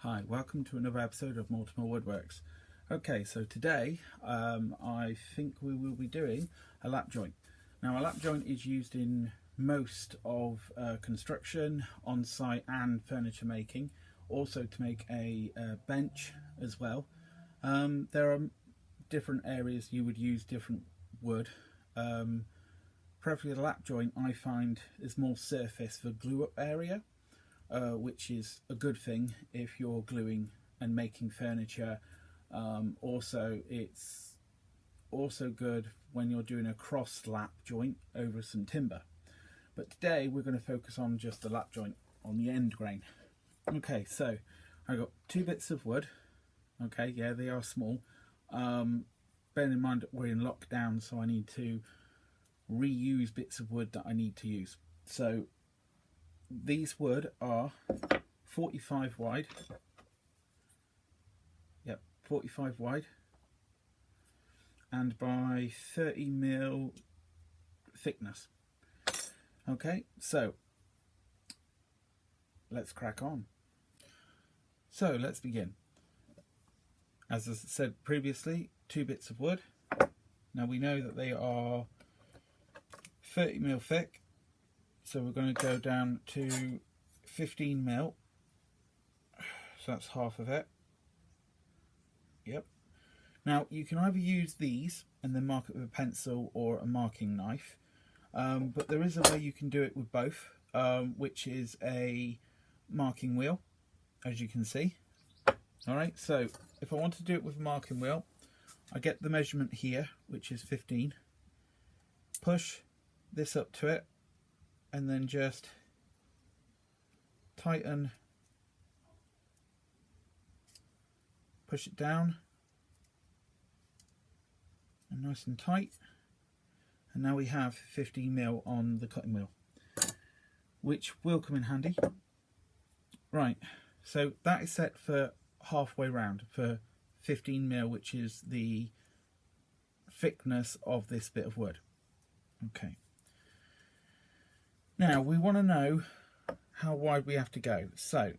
Hi, welcome to another episode of Mortimer Woodworks. Okay, so today I think we will be doing a lap joint. Now, a lap joint is used in most of construction, on-site and furniture making, also to make a bench as well. There are different areas you would use different wood. Preferably the lap joint I find is more surface for glue up area. Which is a good thing if you're gluing and making furniture. Also, it's also good when you're doing a cross lap joint over some timber. But today we're going to focus on just the lap joint on the end grain. Okay, so I got 2 bits of wood. Okay, yeah, they are small. Bearing in mind that we're in lockdown, so I need to reuse bits of wood that I need to use. So these wood are 45 wide. Yep, 45 wide. And by 30 mil thickness. Okay, so let's crack on. So let's begin. As I said previously, 2 bits of wood. Now we know that they are 30 mil thick. So we're going to go down to 15 mil. So that's half of it. Yep. Now you can either use these and then mark it with a pencil or a marking knife. But there is a way you can do it with both, which is a marking wheel, as you can see. Alright, so if I want to do it with a marking wheel, I get the measurement here, which is 15. Push this up to it, and then just tighten, push it down, and nice and tight. And now we have 15 mil on the cutting wheel, which will come in handy. Right, so that is set for halfway round, for 15 mil, which is the thickness of this bit of wood. Okay. Now we want to know how wide we have to go. So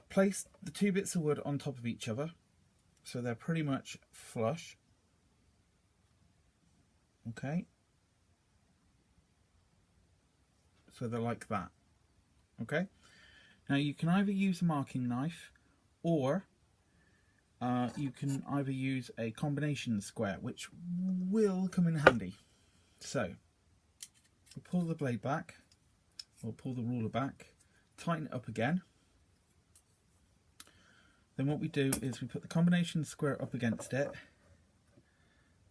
place the 2 bits of wood on top of each other so they're pretty much flush. Okay. So they're like that. Okay. Now you can either use a marking knife or you can either use a combination square, which will come in handy. So we'll pull the blade back, or pull the ruler back, tighten it up again. Then what we do is we put the combination square up against it,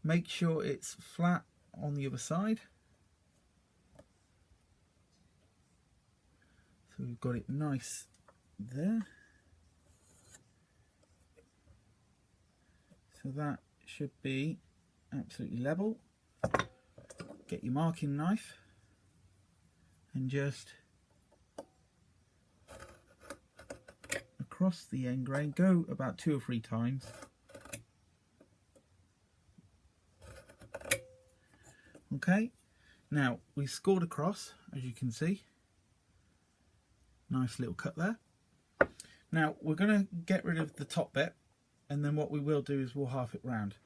make sure it's flat on the other side. So we've got it nice there. So that should be absolutely level. Get your marking knife and just across the end grain, go about 2 or 3 times. Okay, now we scored across, as you can see. Nice little cut there. Now we're going to get rid of the top bit, and then what we will do is we'll half it round.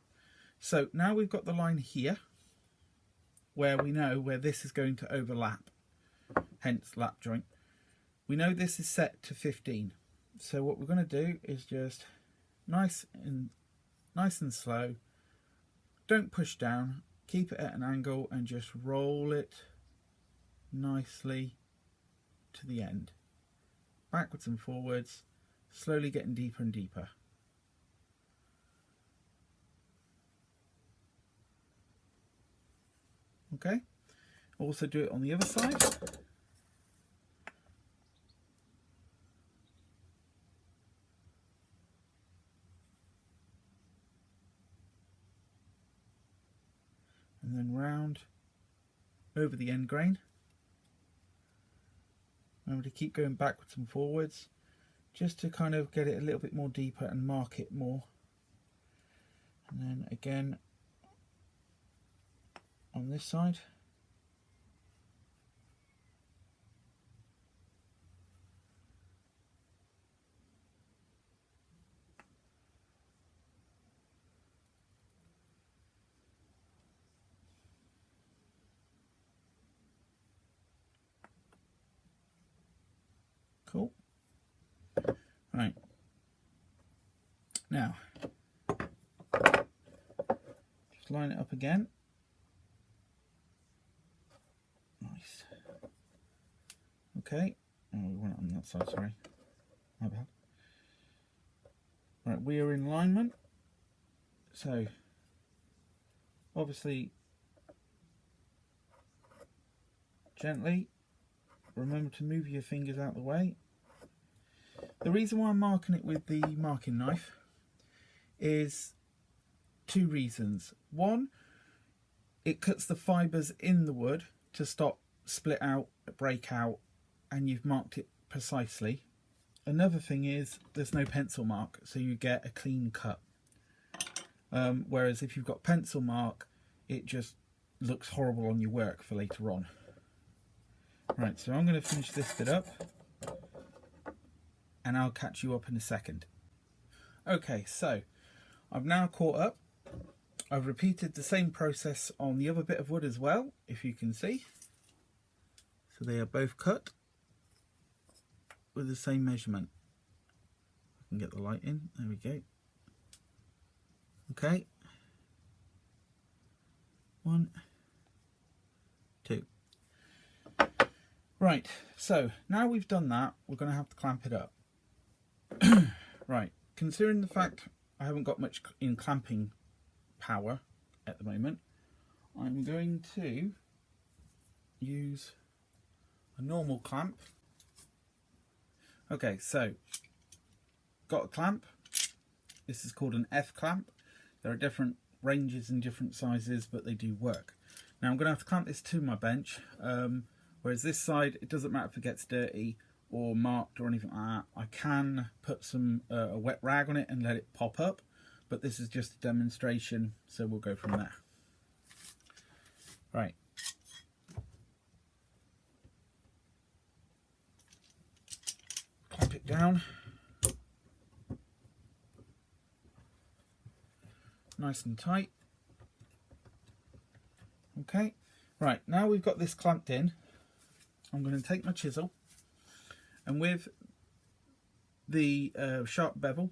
So now we've got the line here where we know where this is going to overlap, hence lap joint. We know this is set to 15. So what we're going to do is just nice and slow. Don't push down, keep it at an angle and just roll it nicely to the end. Backwards and forwards, slowly getting deeper and deeper. Okay, also do it on the other side. And then round over the end grain. Remember to keep going backwards and forwards, just to kind of get it a little bit more deeper and mark it more. And then again on this side. Cool. Right. Now, just line it up again. Nice. Okay. Oh, we went on that side, sorry. My bad. Right, we are in alignment. So, obviously, gently, remember to move your fingers out of the way. The reason why I'm marking it with the marking knife is two reasons. One, it cuts the fibres in the wood to stop split out, break out, and you've marked it precisely. Another thing is there's no pencil mark, so you get a clean cut. Whereas if you've got pencil mark, it just looks horrible on your work for later on. Right, so I'm going to finish this bit up and I'll catch you up in a second. Okay, so I've now caught up. I've repeated the same process on the other bit of wood as well, if you can see. So they are both cut with the same measurement. I can get the light in, there we go. Okay. 1, 2. Right, so now we've done that, we're going to have to clamp it up. Right, considering the fact I haven't got much in clamping power at the moment, I'm going to use a normal clamp. Okay, so got a clamp. This is called an F clamp. There are different ranges and different sizes, but they do work. Now I'm going to have to clamp this to my bench, whereas this side, it doesn't matter if it gets dirty or marked or anything like that. I can put some a wet rag on it and let it pop up, but this is just a demonstration, so we'll go from there. Right. Clamp it down. Nice and tight. Okay, right, now we've got this clamped in, I'm going to take my chisel and with the sharp bevel,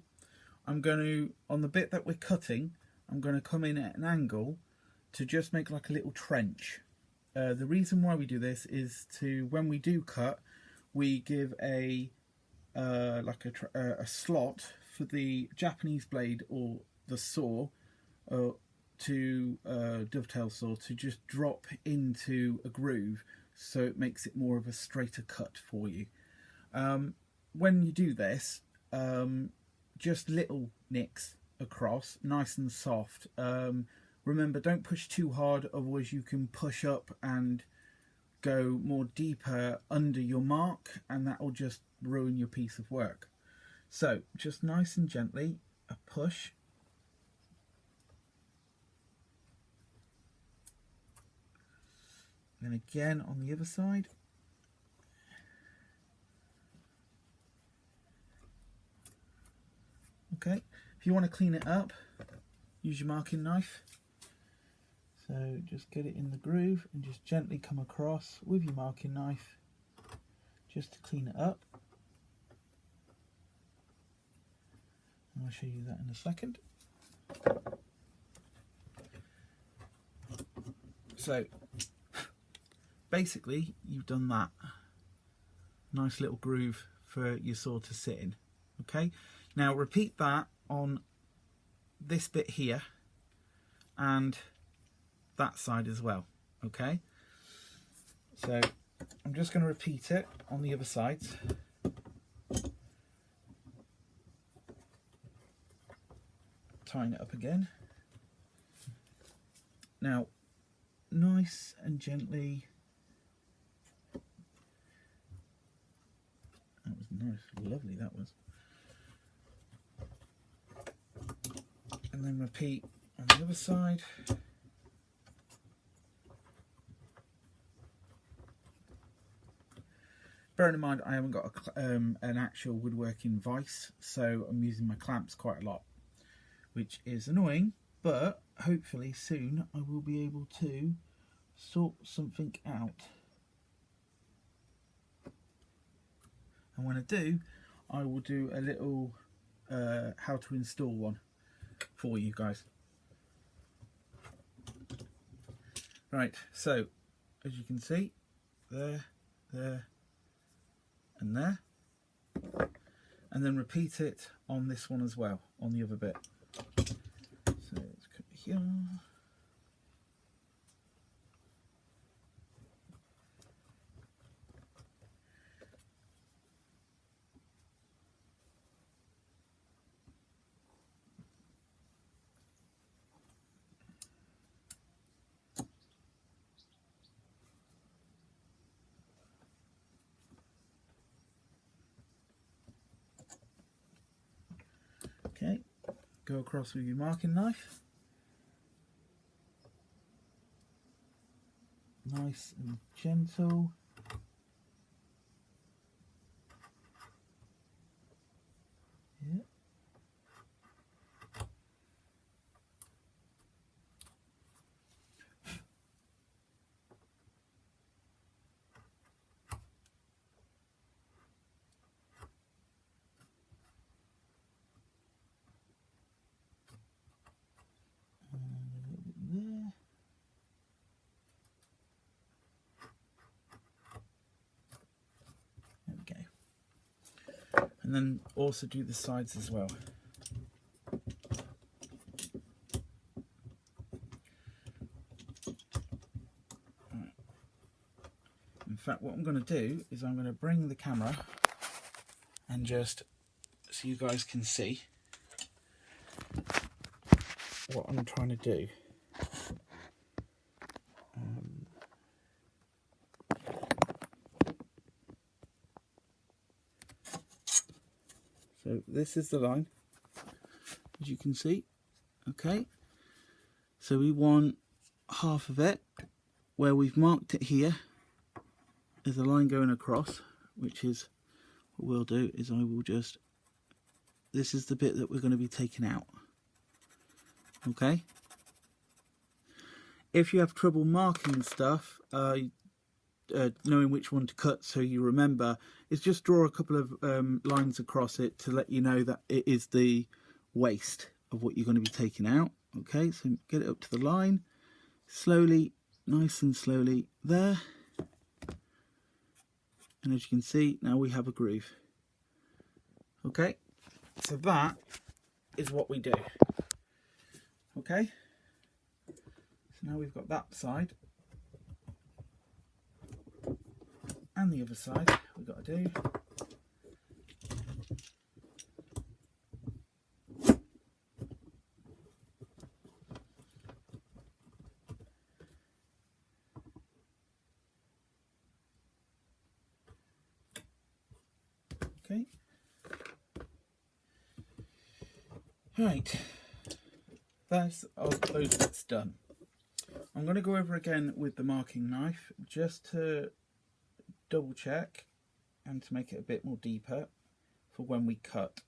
I'm going to, on the bit that we're cutting, I'm going to come in at an angle to just make like a little trench. The reason why we do this is to, when we do cut, we give a like a slot for the Japanese blade or the saw to dovetail saw to just drop into a groove, so it makes it more of a straighter cut for you. When you do this, just little nicks across, nice and soft. Remember, don't push too hard, otherwise you can push up and go more deeper under your mark, and that will just ruin your piece of work. So just nice and gently, a push. And again on the other side. Okay, if you want to clean it up, use your marking knife. So just get it in the groove and just gently come across with your marking knife just to clean it up. And I'll show you that in a second. So basically you've done that. Nice little groove for your saw to sit in. Okay, now repeat that on this bit here and that side as well. Okay, so I'm just going to repeat it on the other sides. Tying it up again. Now nice and gently. That was nice, lovely that was. And then repeat on the other side. Bearing in mind I haven't got an actual woodworking vise, so I'm using my clamps quite a lot, which is annoying, but hopefully soon I will be able to sort something out. And when I do, I will do a little how to install one for you guys. Right, so as you can see, there, there, and there. And then repeat it on this one as well, on the other bit. So let's cut here. Okay, go across with your marking knife. Nice and gentle. Yeah. There. There we go. And then also do the sides as well. Right. In fact, what I'm going to do is I'm going to bring the camera and just so you guys can see what I'm trying to do. So this is the line, as you can see. Okay, so we want half of it where we've marked it here. There's a line going across, which is what we'll do is I will just, this is the bit that we're going to be taking out. Okay, if you have trouble marking stuff, knowing which one to cut so you remember, is just draw a couple of lines across it to let you know that it is the waste of what you're going to be taking out. Okay, so get it up to the line, slowly, nice and slowly there. And as you can see, now we have a groove. Okay, so that is what we do. Okay, so now we've got that side. And the other side we've got to do. Okay. Right. That's those bits done. I'm going to go over again with the marking knife just to double check and to make it a bit more deeper for when we cut.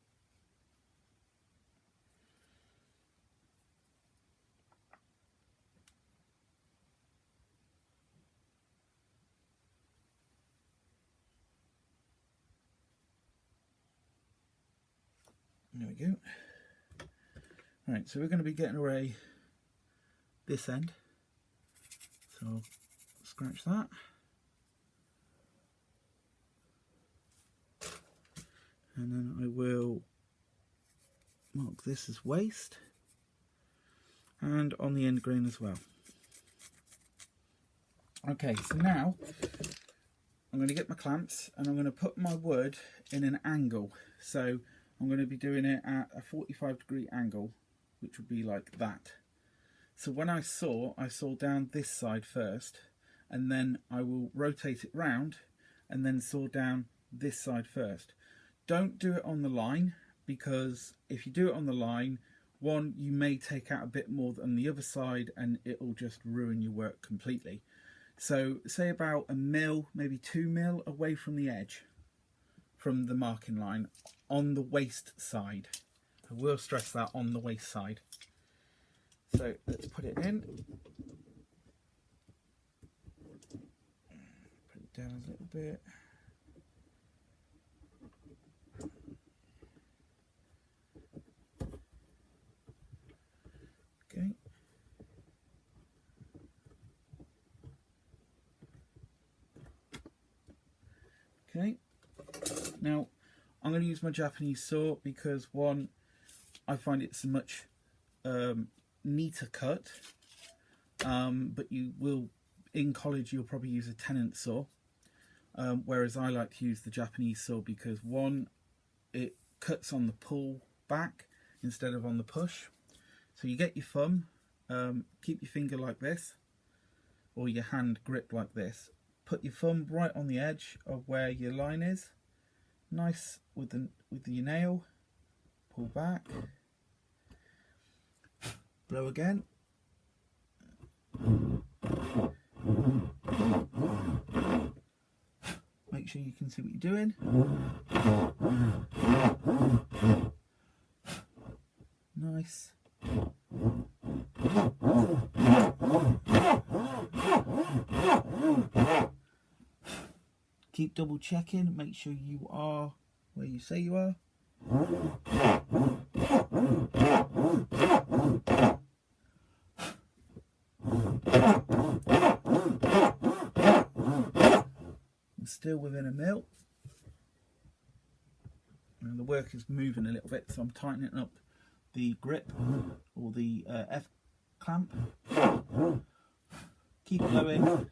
There we go. Right, so we're going to be getting away this end. So I'll scratch that. And then I will mark this as waste, and on the end grain as well. Okay, so now I'm going to get my clamps and I'm going to put my wood in an angle. So I'm going to be doing it at a 45-degree angle, which would be like that. So when I saw down this side first, and then I will rotate it round and then saw down this side first. Don't do it on the line, because if you do it on the line, one, you may take out a bit more than the other side and it'll just ruin your work completely. So say about 1 mil, maybe 2 mil away from the edge, from the marking line, on the waist side. I will stress that, on the waist side. So let's put it in. Put it down a little bit. Okay, now I'm going to use my Japanese saw because one, I find it's a much neater cut, but you will, in college you'll probably use a Tennant saw, whereas I like to use the Japanese saw because one, it cuts on the pull back instead of on the push. So you get your thumb, keep your finger like this, or your hand gripped like this. Put your thumb right on the edge of where your line is, nice with your nail, pull back, blow again. Make sure you can see what you're doing. Nice. Keep double checking, make sure you are where you say you are. I'm still within a mil. And the work is moving a little bit, so I'm tightening up the grip or the F clamp. Keep blowing.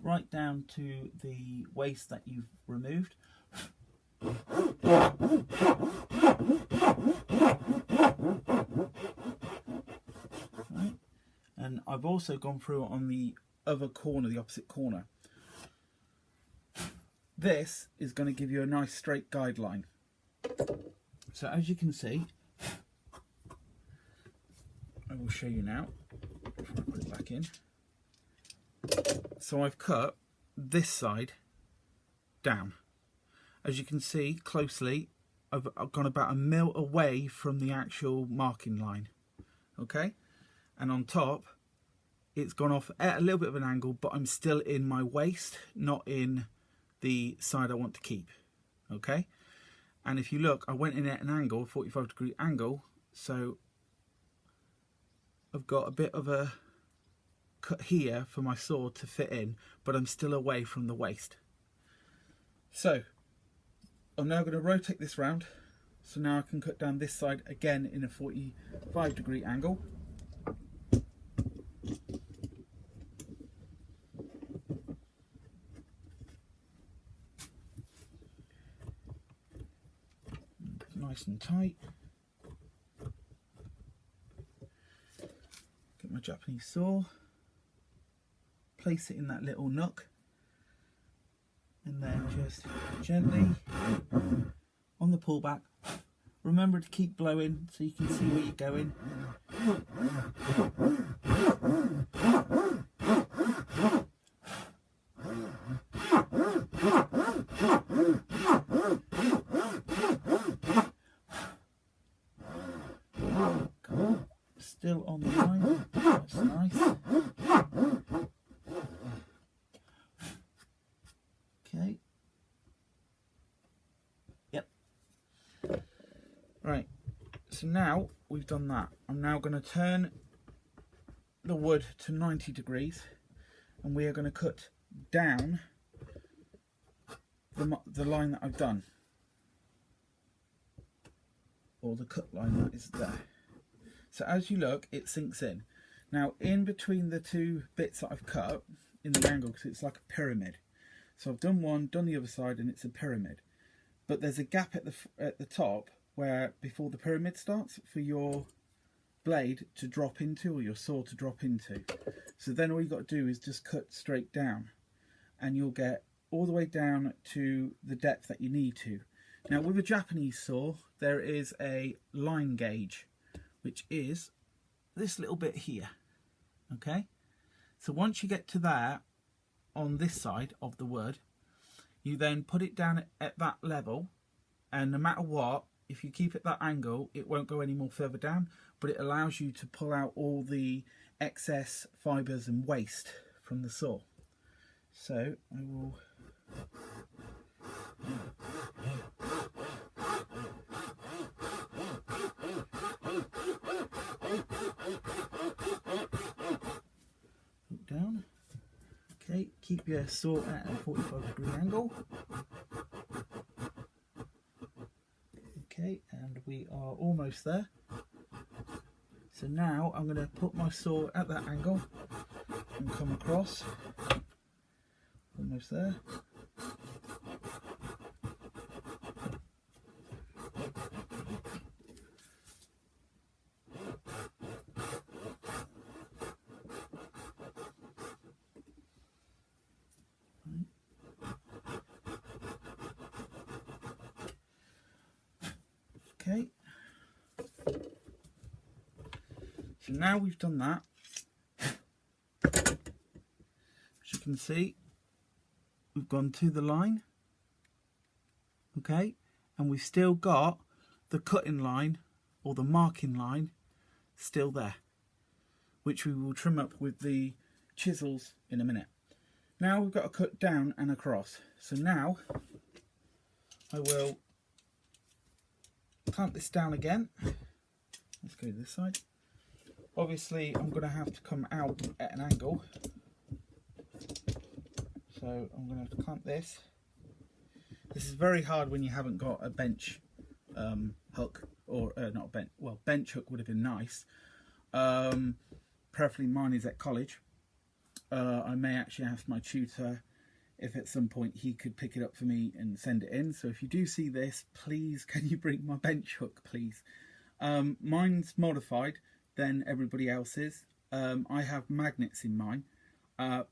Right down to the waste that you've removed. Right. And I've also gone through on the other corner, the opposite corner. This is going to give you a nice straight guideline. So as you can see, I will show you now before I put it back in. So I've cut this side down. As you can see closely, I've gone about a mil away from the actual marking line. Okay, and on top it's gone off at a little bit of an angle, but I'm still in my waist, not in the side I want to keep. Okay, and if you look, I went in at an angle, 45-degree angle, so I've got a bit of a cut here for my saw to fit in, but I'm still away from the waist. So I'm now going to rotate this round, so now I can cut down this side again in a 45-degree angle. Nice and tight. Get my Japanese saw, place it in that little nook, and then just gently on the pullback. Remember to keep blowing so you can see where you're going. Still on the line, that's nice. Okay. Yep. Right, so now we've done that. I'm now going to turn the wood to 90 degrees and we are going to cut down the line that I've done, or the cut line that is there. So as you look, it sinks in. Now in between the two bits that I've cut in the angle, because it's like a pyramid. So I've done one, done the other side, and it's a pyramid. But there's a gap at the top where before the pyramid starts for your blade to drop into, or your saw to drop into. So then all you've got to do is just cut straight down and you'll get all the way down to the depth that you need to. Now with a Japanese saw, there is a line gauge, which is this little bit here. Okay, so once you get to there on this side of the wood, you then put it down at that level, and no matter what, if you keep it that angle, it won't go any more further down, but it allows you to pull out all the excess fibres and waste from the saw. So I will keep your saw at a 45-degree angle. Okay, and we are almost there. So now I'm going to put my saw at that angle and come across. Almost there. Okay, so now we've done that, as you can see, we've gone to the line, okay, and we've still got the cutting line or the marking line still there, which we will trim up with the chisels in a minute. Now we've got to cut down and across, so now I will clamp this down again. Let's go to this side. Obviously I'm going to have to come out at an angle, so I'm going to have to clamp this. This is very hard when you haven't got a bench hook, or not a bench, well, bench hook would have been nice. Preferably mine is at college. I may actually ask my tutor if at some point he could pick it up for me and send it in. So if you do see this, please can you bring my bench hook, please? Mine's modified than everybody else's. I have magnets in mine,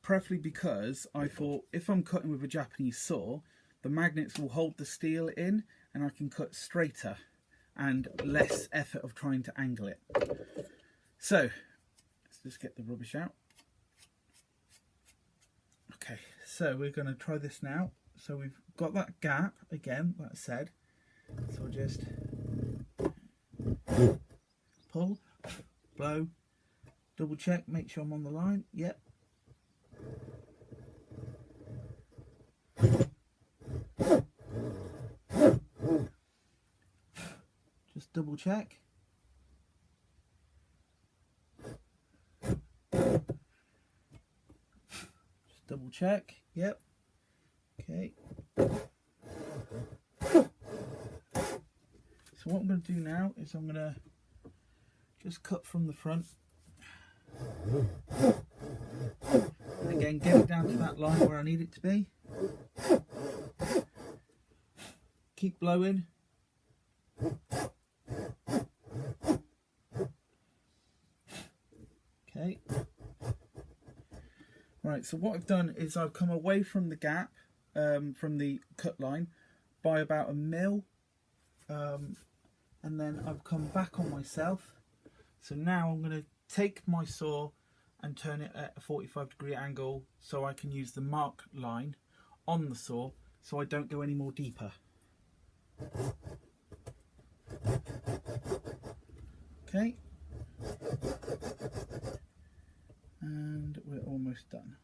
preferably because I thought if I'm cutting with a Japanese saw, the magnets will hold the steel in and I can cut straighter and less effort of trying to angle it. So let's just get the rubbish out. Okay, so we're going to try this now. So we've got that gap again, like I said. So we'll just pull, blow, double check, make sure I'm on the line. Yep. Just double check. Double check, yep, okay. So what I'm going to do now is I'm going to just cut from the front. And again, get it down to that line where I need it to be. Keep blowing. Okay. Right, so what I've done is I've come away from the gap, from the cut line, by about 1 mil, and then I've come back on myself. So now I'm going to take my saw and turn it at a 45-degree angle so I can use the mark line on the saw so I don't go any more deeper. Okay. And we're almost done.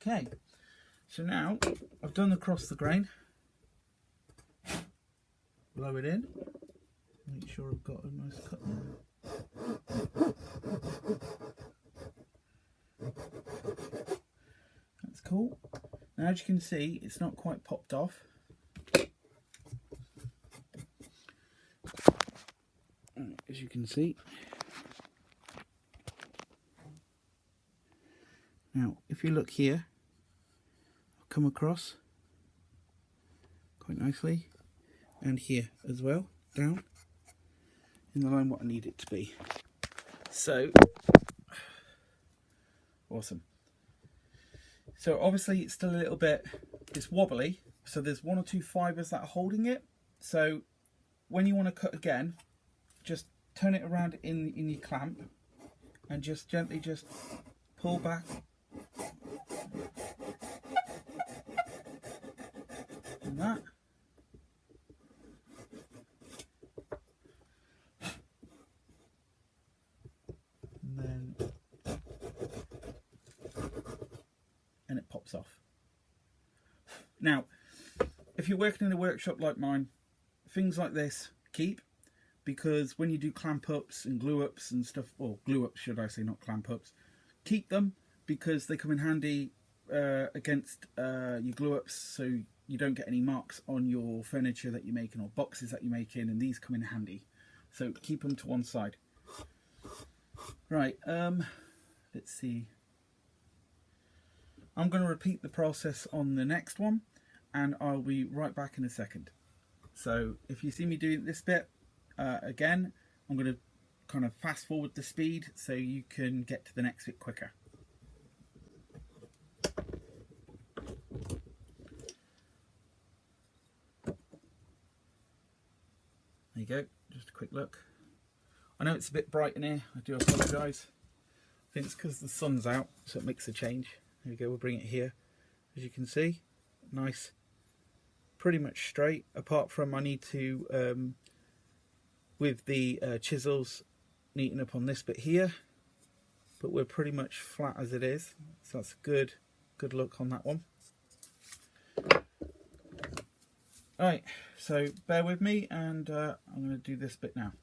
Okay, so now I've done across the grain. Blow it in. Make sure I've got a nice cut there. That's cool. Now, as you can see, it's not quite popped off. As you can see. Now, if you look here, I'll come across quite nicely, and here as well, down in the line what I need it to be. So, awesome. So obviously it's still a little bit, it's wobbly, so there's 1 or 2 fibres that are holding it. So when you want to cut again, just turn it around in your clamp and just gently just pull back. And that. And it pops off. Now, if you're working in a workshop like mine, things like this keep, because when you do clamp ups and glue ups and stuff, or glue ups should I say, not clamp ups, keep them because they come in handy against your glue ups, so you don't get any marks on your furniture that you're making or boxes that you're making, and these come in handy. So keep them to one side. Right, let's see. I'm going to repeat the process on the next one, and I'll be right back in a second. So if you see me doing this bit again, I'm going to kind of fast forward the speed so you can get to the next bit quicker. There you go, just a quick look. I know it's a bit bright in here, I do apologise. I think it's because the sun's out, so it makes a change. There we go, we'll bring it here. As you can see, nice, pretty much straight, apart from I need to, with the chisels, neaten up on this bit here. But we're pretty much flat as it is, so that's a good look on that one. Alright, so bear with me, and I'm going to do this bit now.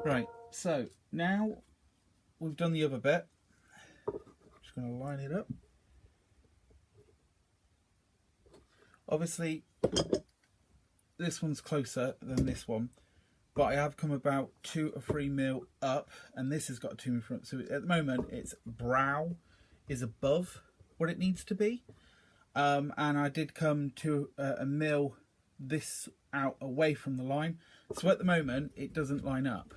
Right, so now we've done the other bit. Just going to line it up. Obviously, this one's closer than this one, but I have come about 2 or 3 mil up, and this has got a 2 in front. So at the moment, its brow is above what it needs to be, and I did come to a mil this out away from the line. So at the moment, it doesn't line up.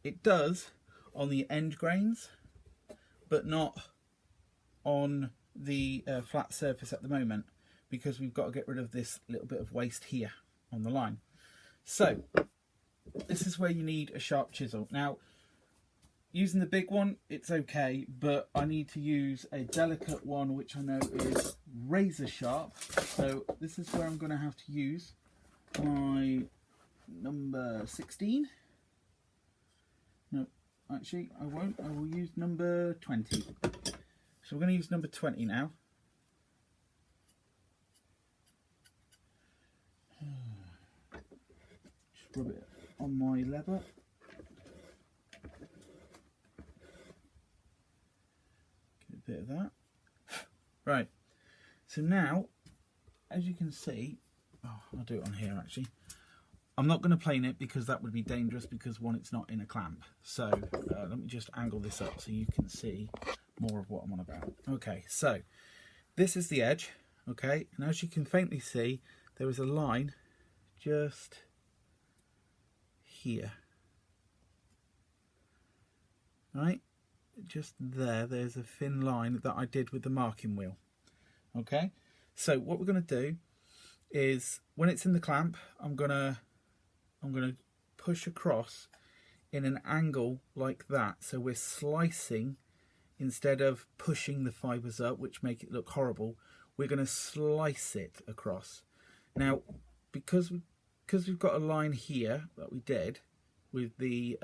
It does on the end grains, but not on the flat surface at the moment, because we've got to get rid of this little bit of waste here on the line. So this is where you need a sharp chisel. Now, using the big one, it's okay, but I need to use a delicate one, which I know is razor sharp. So this is where I'm going to have to use my number 16. No, actually I won't. I will use number 20. So we're going to use number 20 now. Just rub it on my leather. Get a bit of that. Right. So now, as you can see, I'll do it on here actually. I'm not going to plane it because that would be dangerous, because one, it's not in a clamp. So let me just angle this up so you can see more of what I'm on about. Okay, so this is the edge, okay, and as you can faintly see, there is a line just here, right, just there's a thin line that I did with the marking wheel. Okay, so what we're going to do is when it's in the clamp, I'm gonna push across in an angle like that, so we're slicing instead of pushing the fibres up, which make it look horrible. We're going to slice it across. Now, because we've got a line here that we did with the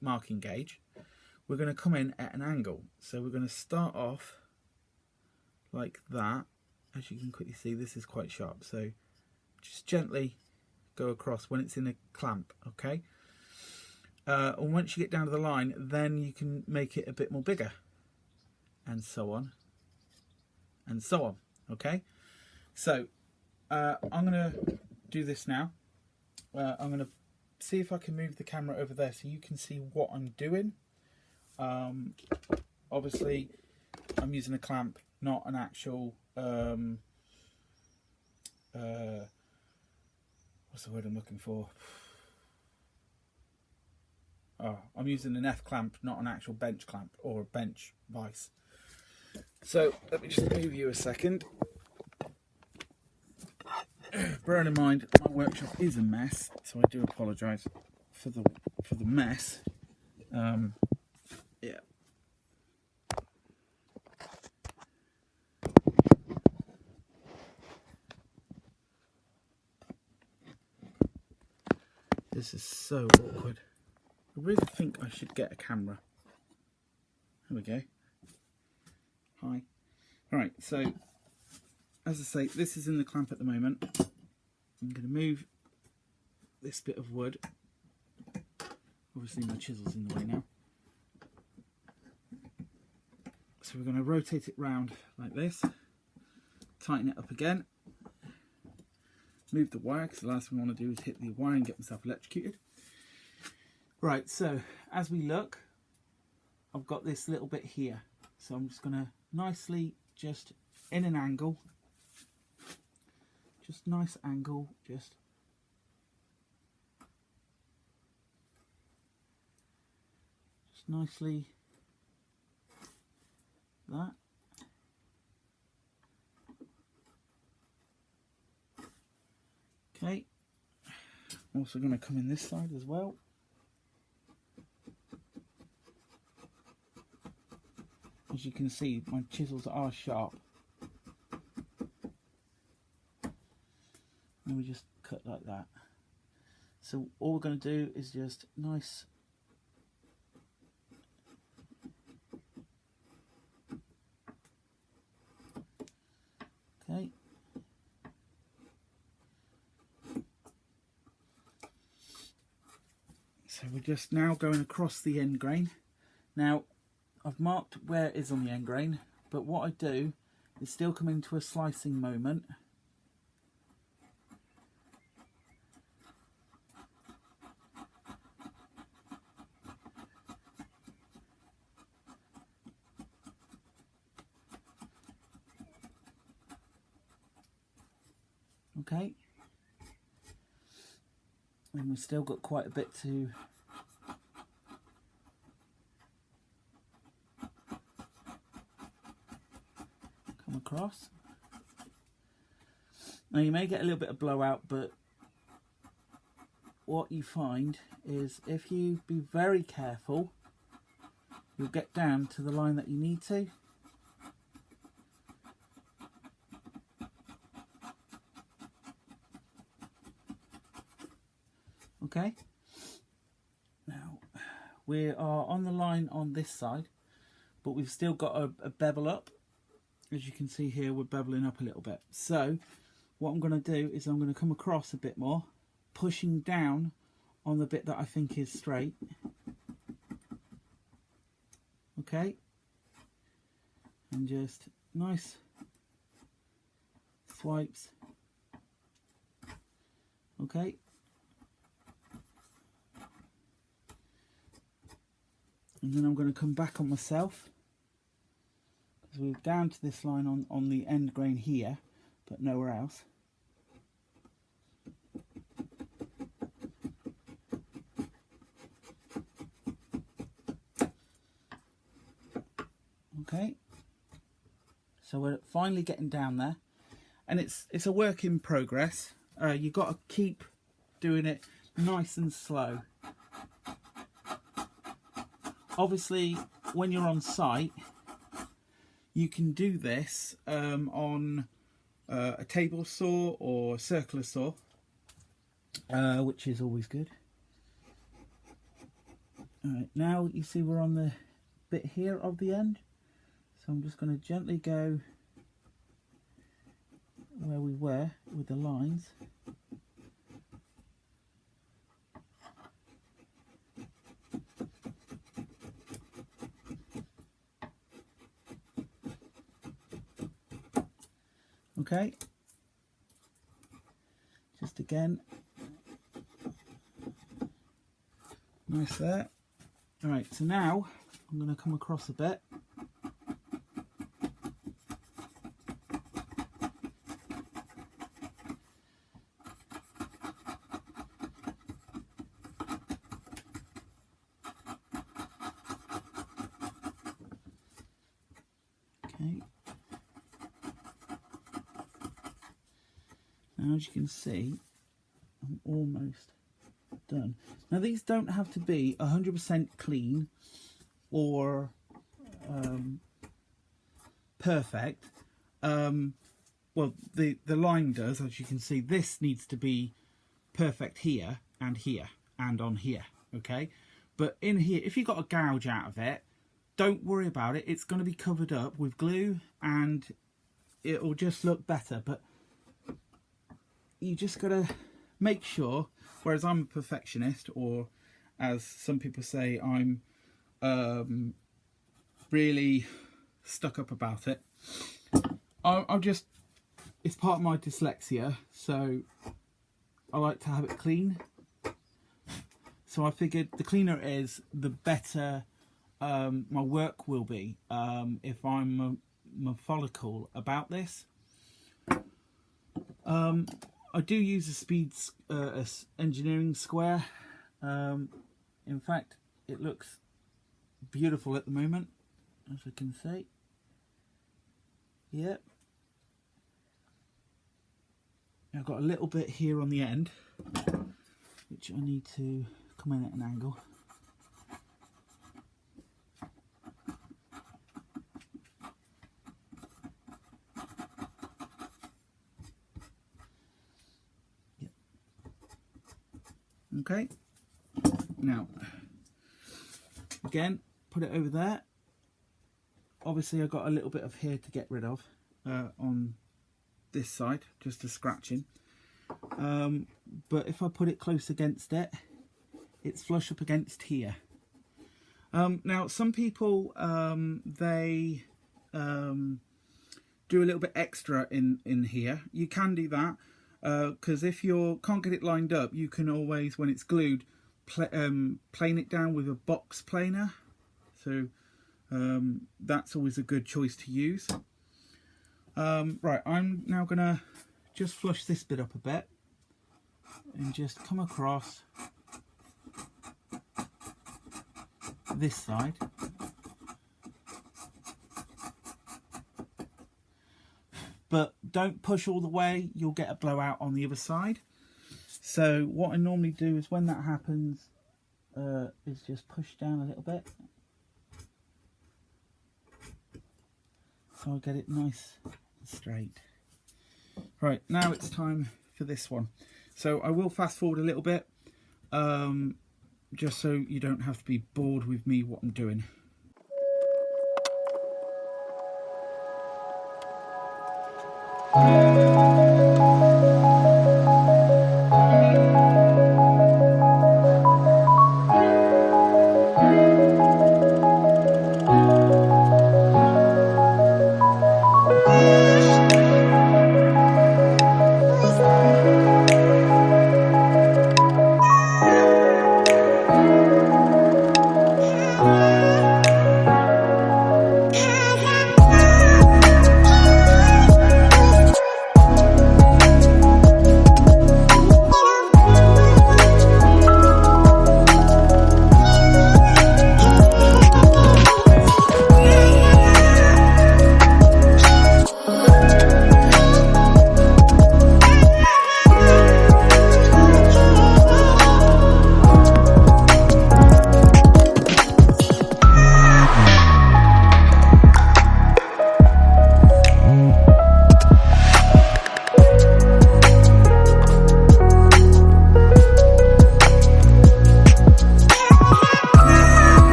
marking gauge, we're going to come in at an angle. So we're going to start off like that. As you can quickly see, this is quite sharp, so just gently go across when it's in a clamp, okay? And once you get down to the line, then you can make it a bit more bigger, and so on, and so on, okay? So I'm going to do this now. I'm going to see if I can move the camera over there so you can see what I'm doing. Obviously, I'm using a clamp, not an actual... what's the word I'm looking for? Oh, I'm using an F clamp, not an actual bench clamp or a bench vise. So let me just move you a second. Bearing in mind my workshop is a mess, so I do apologise for the mess. Yeah. This is so awkward. I really think I should get a camera. There we go. Hi. Alright, so as I say, this is in the clamp at the moment. I'm going to move this bit of wood. Obviously my chisel's in the way now. So we're going to rotate it round like this. Tighten it up again. Move the wire, because the last thing I want to do is hit the wire and get myself electrocuted. Right, so as we look, I've got this little bit here. So I'm just going to nicely, just in an angle, just nice angle, just nicely that. Okay, I'm also going to come in this side as well. As you can see, my chisels are sharp. And we just cut like that. So all we're going to do is just nice. Okay. So we're just now going across the end grain. Now, I've marked where it is on the end grain, but what I do is still come into a slicing moment. Okay. And we've still got quite a bit to come across. Now you may get a little bit of blowout, but what you find is if you be very careful, you'll get down to the line that you need to. Okay, now we are on the line on this side, but we've still got a bevel up. As you can see here, we're beveling up a little bit. So what I'm going to do is I'm going to come across a bit more, pushing down on the bit that I think is straight. Okay, and just nice swipes. Okay. And then I'm going to come back on myself, because we're down to this line on the end grain here, but nowhere else. Okay, so we're finally getting down there, and it's a work in progress. You've got to keep doing it nice and slow. Obviously, when you're on site, you can do this on a table saw or a circular saw, which is always good. Alright, now you see we're on the bit here of the end, so I'm just going to gently go where we were with the lines. Okay, just again, nice there. Alright, so now I'm going to come across a bit. Okay. Now, as you can see, I'm almost done. Now, these don't have to be 100% clean or perfect. Well, the line does, as you can see. This needs to be perfect here and on here, okay? But in here, if you got a gouge out of it, don't worry about it. It's going to be covered up with glue and it'll just look better. But you just got to make sure, whereas I'm a perfectionist, or as some people say, I'm really stuck up about it. I'll just, it's part of my dyslexia, so I like to have it clean. So I figured the cleaner it is, the better my work will be if I'm methodical about this. I do use a speed engineering square. In fact, it looks beautiful at the moment, as you can see. Yep. I've got a little bit here on the end, which I need to come in at an angle. Yep. Okay. Now, again, put it over there. Obviously, I've got a little bit of hair to get rid of on this side, just a scratching. But if I put it close against it, it's flush up against here. Now, some people, they do a little bit extra in here. You can do that, because if you can't get it lined up, you can always, when it's glued, plane it down with a box planer. So that's always a good choice to use. Right, I'm now going to just flush this bit up a bit and just come across this side. But don't push all the way, you'll get a blowout on the other side. So what I normally do is when that happens, is just push down a little bit. So I'll get it nice and straight. Right, now it's time for this one. So I will fast forward a little bit, just so you don't have to be bored with me what I'm doing.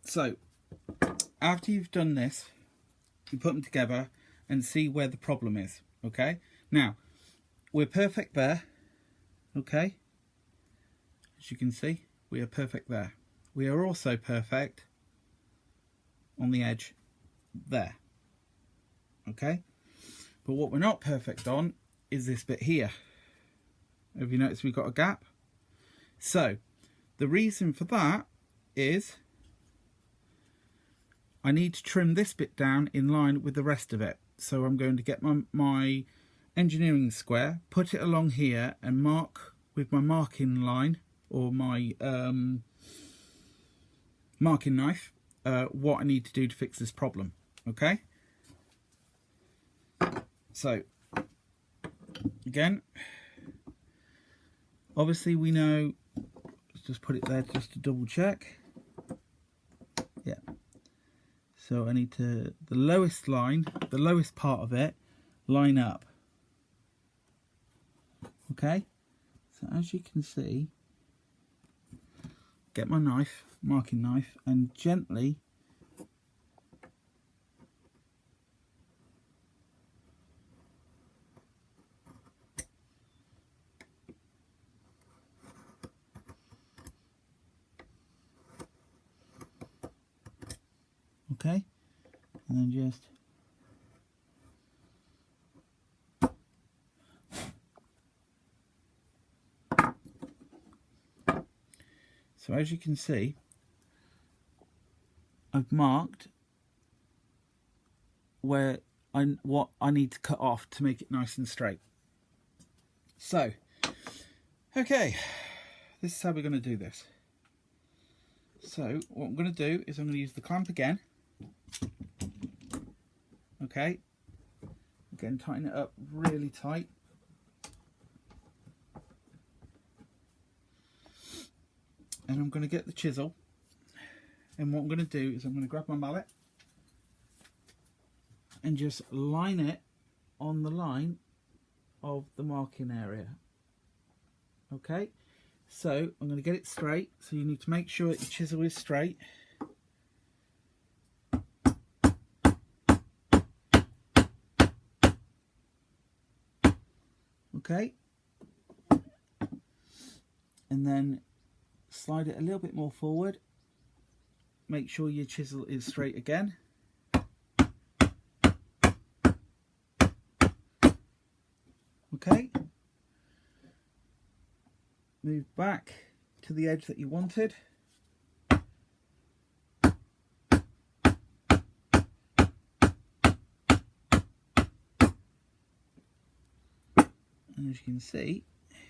So after you've done this, you put them together and see where the problem is. Okay, now we're perfect there. Okay, as you can see, we are perfect there. We are also perfect on the edge there. Okay, but what we're not perfect on is this bit here. Have you noticed we've got a gap? So the reason for that is I need to trim this bit down in line with the rest of it. So I'm going to get my engineering square, put it along here and mark with my marking line or my marking knife what I need to do to fix this problem. Okay, so again, obviously we know, let's just put it there just to double check. Yeah, so I need to, the lowest line, the lowest part of it, line up. Okay, so as you can see, get my knife, marking knife, and gently okay, and then just so as you can see, I've marked where what I need to cut off to make it nice and straight. So, okay, this is how we're going to do this. So what I'm going to do is I'm going to use the clamp again. Okay, again, tighten it up really tight. And I'm going to get the chisel, and what I'm going to do is I'm going to grab my mallet and just line it on the line of the marking area. Okay, so I'm going to get it straight, so you need to make sure that your chisel is straight. Okay, and then slide it a little bit more forward. Make sure your chisel is straight again. Okay, move back to the edge that you wanted. And as you can see,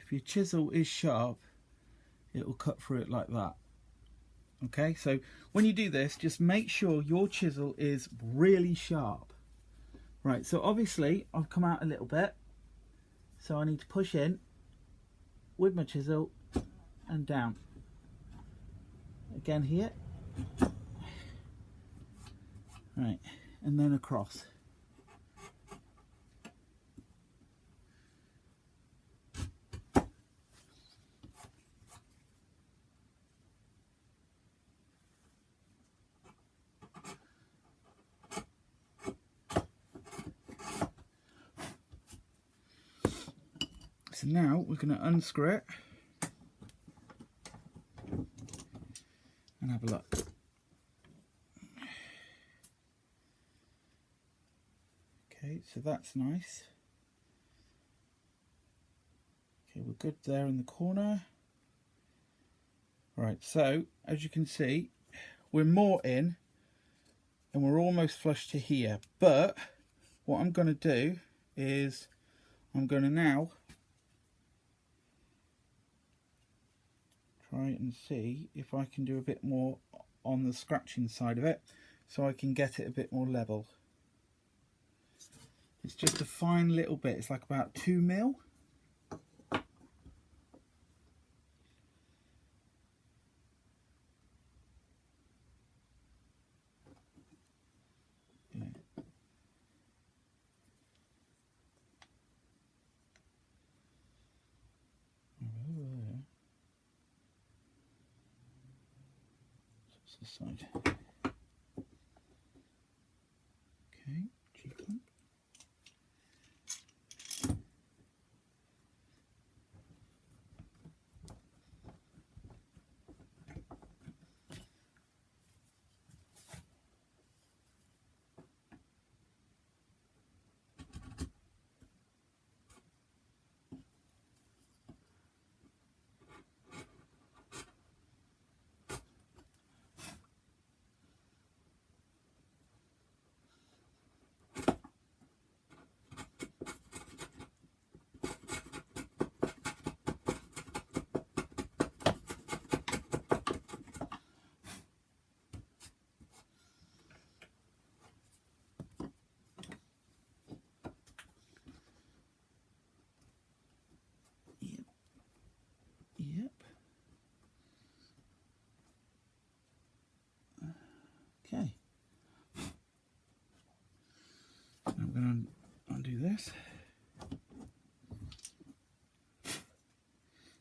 if your chisel is sharp, it will cut through it like that. Okay, so when you do this, just make sure your chisel is really sharp. Right, so obviously I've come out a little bit, so I need to push in with my chisel and down. Again here. Right, and then across. So now we're going to unscrew it and have a look. Okay, so that's nice. Okay, we're good there in the corner. Right, so as you can see, we're more in and we're almost flush to here. But what I'm going to do is I'm going to now try and see if I can do a bit more on the scratching side of it, so I can get it a bit more level. It's just a fine little bit, it's like about 2 mil. Yeah. That's the side.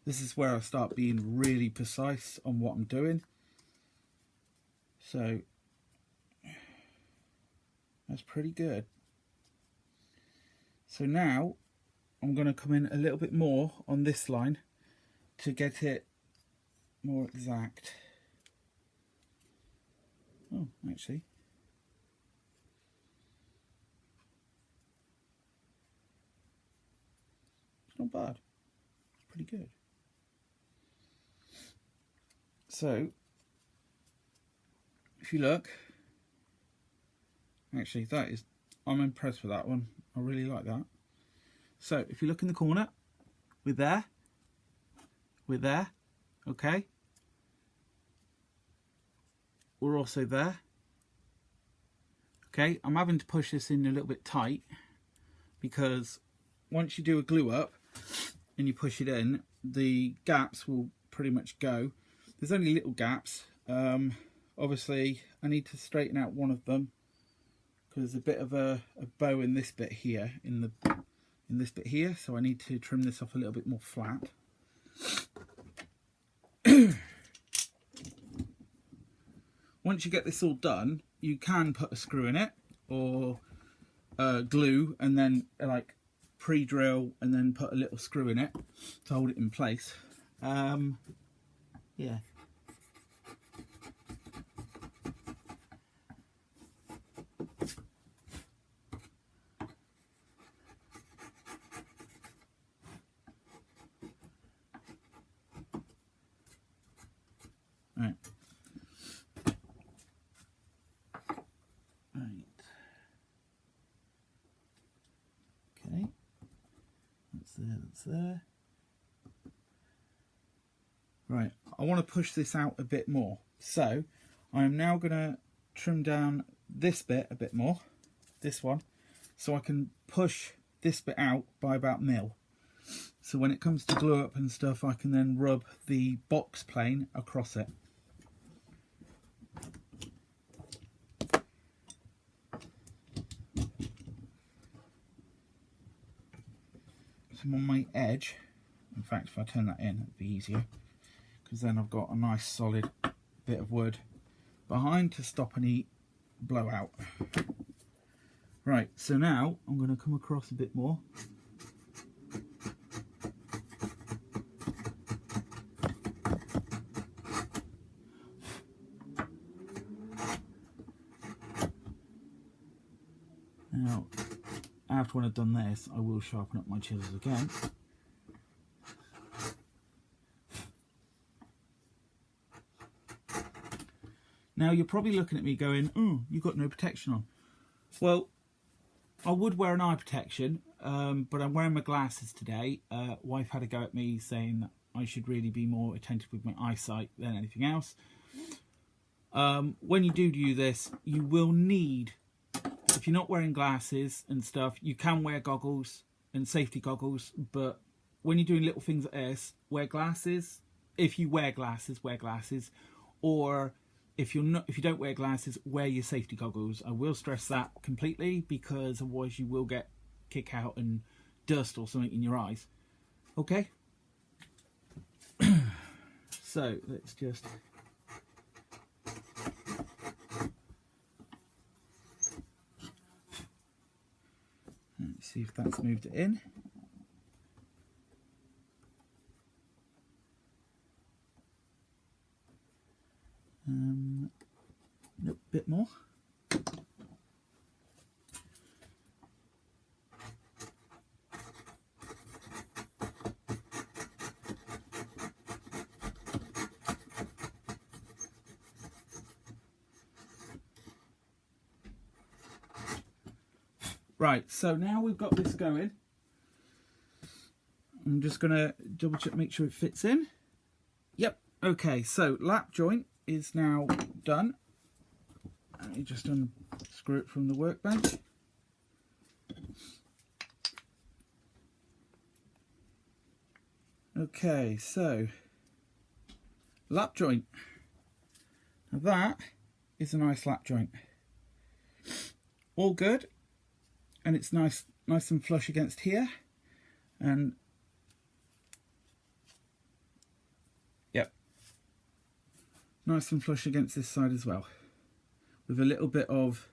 this is where I start being really precise on what I'm doing. So that's pretty good. So now I'm going to come in a little bit more on this line to get it more exact. Oh, actually, it's not bad. It's pretty good. So if you look, actually that is, I'm impressed with that one. I really like that. So if you look in the corner, we're there, okay? We're also there. Okay, I'm having to push this in a little bit tight because once you do a glue up and you push it in, the gaps will pretty much go. There's only little gaps. Obviously I need to straighten out one of them because there's a bit of a bow in this bit here, in this bit here, so I need to trim this off a little bit more flat. Once you get this all done, you can put a screw in it or glue and then like pre-drill and then put a little screw in it to hold it in place. Yeah. Right. Okay. That's there. Right, I want to push this out a bit more. So I'm now going to trim down this bit a bit more, this one, so I can push this bit out by about mil. So when it comes to glue up and stuff, I can then rub the box plane across it. So I'm on my edge. In fact, if I turn that in, it'd be easier, because then I've got a nice solid bit of wood behind to stop any blowout. Right, so now I'm going to come across a bit more. Now, after when I've done this, I will sharpen up my chisels again. Now you're probably looking at me going, oh, you've got no protection on. Well, I would wear an eye protection, but I'm wearing my glasses today. Wife had a go at me saying that I should really be more attentive with my eyesight than anything else. When you do this, you will need, if you're not wearing glasses and stuff, you can wear goggles and safety goggles, but when you're doing little things like this, wear glasses. If you wear glasses, or if you don't wear glasses, wear your safety goggles. I will stress that completely, because otherwise you will get kick out and dust or something in your eyes. Okay? So let's just let's see if that's moved it in. A bit more. Right, so now we've got this going. I'm just going to double check, make sure it fits in. Yep, okay, so lap joint is now done. Let me just unscrew it from the workbench. Okay, so lap joint. Now that is a nice lap joint. All good, and it's nice and flush against here, and nice and flush against this side as well, with a little bit of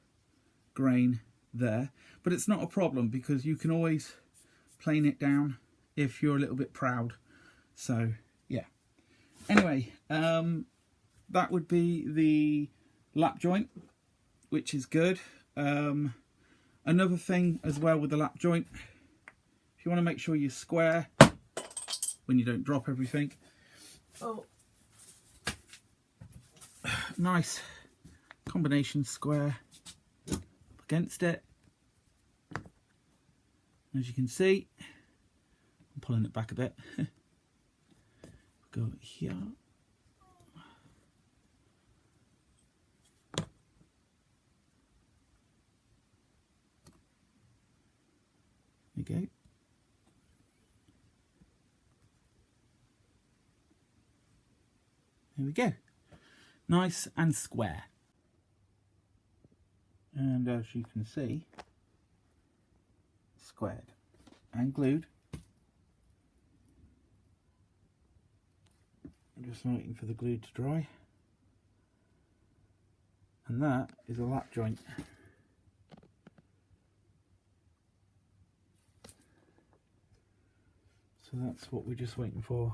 grain there, but it's not a problem because you can always plane it down if you're a little bit proud. So yeah, anyway, that would be the lap joint, which is good. Another thing as well with the lap joint, if you want to make sure you're square when you don't drop everything, nice combination square up against it. As you can see, I'm pulling it back a bit. Go here. There we go. There we go. Nice and square. And as you can see, squared and glued. I'm just waiting for the glue to dry. And that is a lap joint. So that's what we're just waiting for.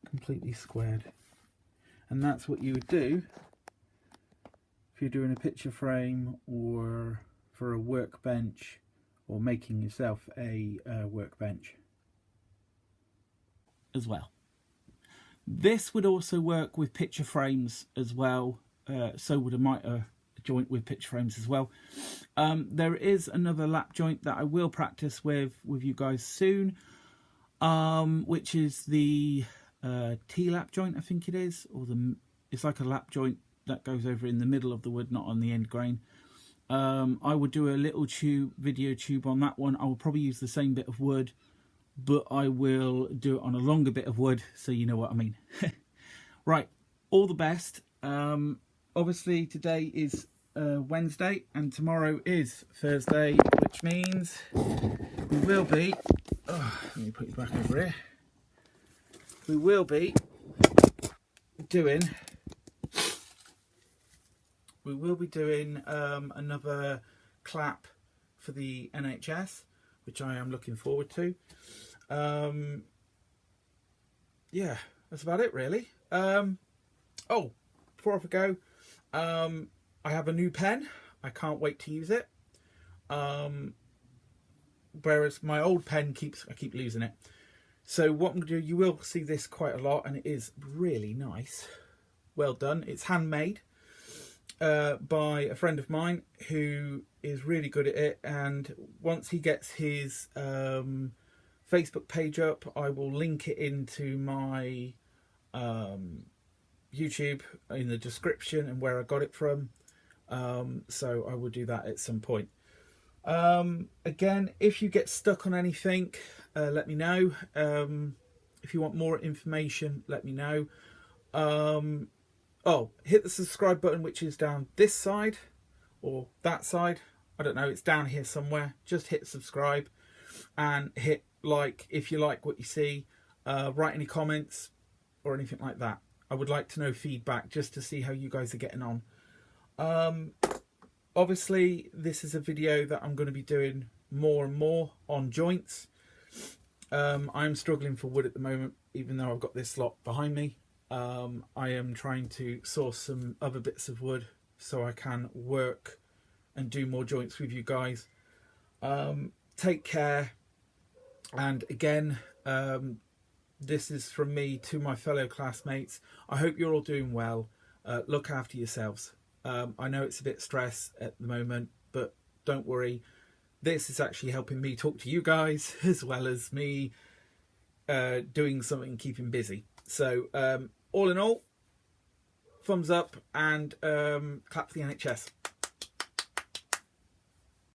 Completely squared. And that's what you would do if you're doing a picture frame or for a workbench or making yourself a workbench as well. This would also work with picture frames as well. So would a mitre joint with picture frames as well. There is another lap joint that I will practice with you guys soon, which is the T-lap joint, I think it is, or it's like a lap joint that goes over in the middle of the wood, not on the end grain. I would do a little video tube on that one. I will probably use the same bit of wood, but I will do it on a longer bit of wood, so you know what I mean. Right, all the best. Obviously today is Wednesday and tomorrow is Thursday, which means we will be, let me put you back over here. We will be doing another clap for the NHS, which I am looking forward to. Yeah, that's about it really. Oh, before I forgo, I have a new pen. I can't wait to use it. Whereas my old pen I keep losing it. So what I'm going to do, you will see this quite a lot, and it is really nice. Well done. It's handmade by a friend of mine who is really good at it, and once he gets his Facebook page up, I will link it into my YouTube in the description and where I got it from. So I will do that at some point. Again, if you get stuck on anything, let me know. If you want more information, let me know. Oh, hit the subscribe button, which is down this side or that side. I don't know, it's down here somewhere. Just hit subscribe and hit like if you like what you see. Write any comments or anything like that. I would like to know feedback just to see how you guys are getting on. Obviously, this is a video that I'm going to be doing more and more on joints. I'm struggling for wood at the moment, even though I've got this lot behind me. I am trying to source some other bits of wood so I can work and do more joints with you guys. Take care. And again, this is from me to my fellow classmates. I hope you're all doing well. Look after yourselves. I know it's a bit stress at the moment, but don't worry. This is actually helping me talk to you guys as well as me doing something, keeping busy. So all in all, thumbs up and clap for the NHS.